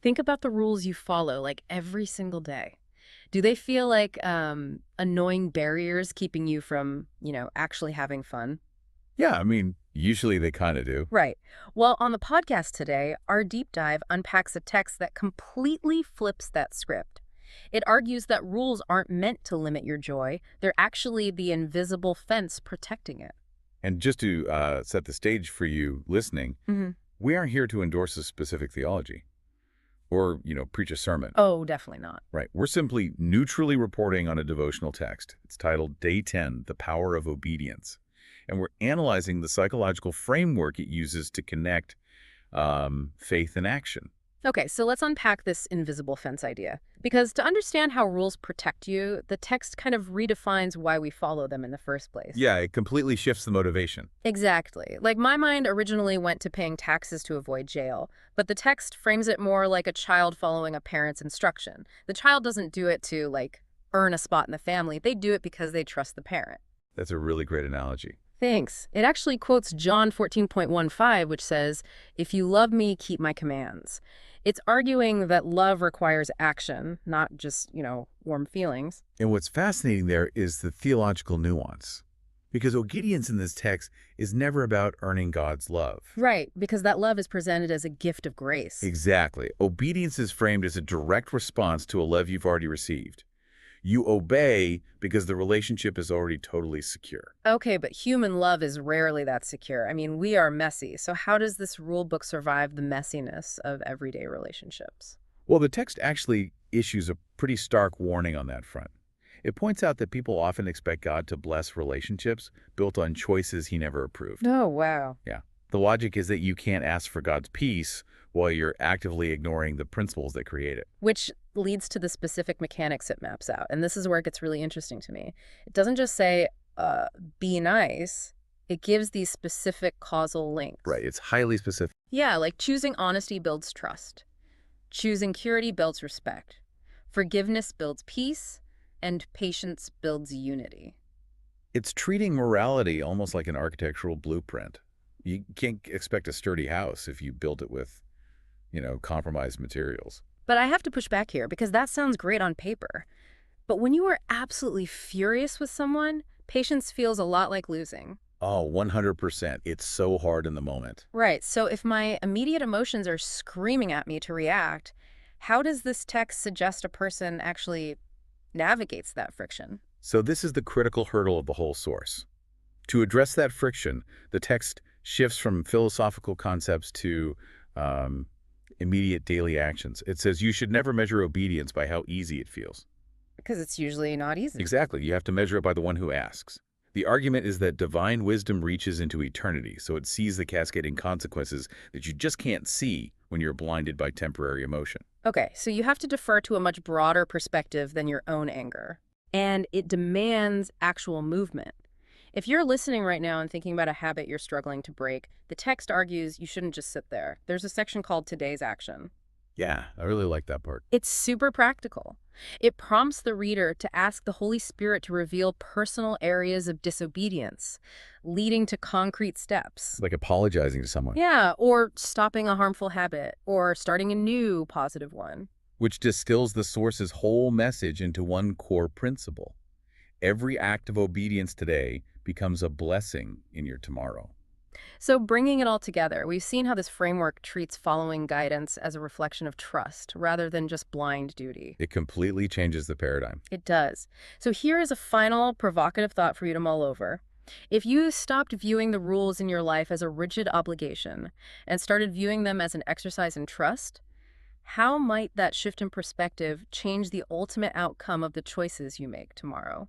Think about the rules you follow, like every single day. Do they feel like annoying barriers keeping you from, actually having fun? Yeah, I mean, usually they kind of do. Right. Well, on the podcast today, our deep dive unpacks a text that completely flips that script. It argues that rules aren't meant to limit your joy, they're actually the invisible fence protecting it. And just to set the stage for you listening, hmm we aren't here to endorse a specific theology or, preach a sermon, Oh, definitely not. right? We're simply neutrally reporting on a devotional text. It's titled Day 10, The Power of Obedience. And we're analyzing the psychological framework it uses to connect faith and action. Okay, so let's unpack this invisible fence idea. Because to understand how rules protect you, the text kind of redefines why we follow them in the first place. Yeah, it completely shifts the motivation. Exactly. Like my mind originally went to paying taxes to avoid jail, but the text frames it more like a child following a parent's instruction. The child doesn't do it to, earn a spot in the family. They do it because they trust the parent. That's a really great analogy. Thanks. It actually quotes John 14.15, which says, "If you love me, keep my commands." It's arguing that love requires action, not just, warm feelings. And what's fascinating there is the theological nuance. Because obedience in this text is never about earning God's love. Right, because that love is presented as a gift of grace. Exactly. Obedience is framed as a direct response to a love you've already received. You obey because the relationship is already totally secure. Okay, but human love is rarely that secure. I mean, we are messy. So how does this rule book survive the messiness of everyday relationships? Well, the text actually issues a pretty stark warning on that front. It points out that people often expect God to bless relationships built on choices he never approved. Oh, wow. Yeah. The logic is that you can't ask for God's peace while you're actively ignoring the principles that create it. Which leads to the specific mechanics it maps out. And this is where it gets really interesting to me. It doesn't just say, be nice. It gives these specific causal links. Right. It's highly specific. Yeah, like choosing honesty builds trust. Choosing purity builds respect. Forgiveness builds peace. And patience builds unity. It's treating morality almost like an architectural blueprint. You can't expect a sturdy house if you built it with, compromised materials. But I have to push back here because that sounds great on paper. But when you are absolutely furious with someone, patience feels a lot like losing. Oh, 100%. It's so hard in the moment. Right, so if my immediate emotions are screaming at me to react, how does this text suggest a person actually navigates that friction? So this is the critical hurdle of the whole source. To address that friction, the text shifts from philosophical concepts to immediate daily actions. It says you should never measure obedience by how easy it feels. Because it's usually not easy. Exactly. You have to measure it by the one who asks. The argument is that divine wisdom reaches into eternity, so it sees the cascading consequences that you just can't see when you're blinded by temporary emotion. Okay, so you have to defer to a much broader perspective than your own anger. And it demands actual movement. If you're listening right now and thinking about a habit you're struggling to break, the text argues you shouldn't just sit there. There's a section called Today's Action. Yeah, I really like that part. It's super practical. It prompts the reader to ask the Holy Spirit to reveal personal areas of disobedience, leading to concrete steps. Like apologizing to someone, Yeah, or stopping a harmful habit, or starting a new positive one. which distills the source's whole message into one core principle. Every act of obedience today becomes a blessing in your tomorrow. So bringing it all together, we've seen how this framework treats following guidance as a reflection of trust rather than just blind duty. It completely changes the paradigm. It does. So here is a final provocative thought for you to mull over. If you stopped viewing the rules in your life as a rigid obligation and started viewing them as an exercise in trust, how might that shift in perspective change the ultimate outcome of the choices you make tomorrow?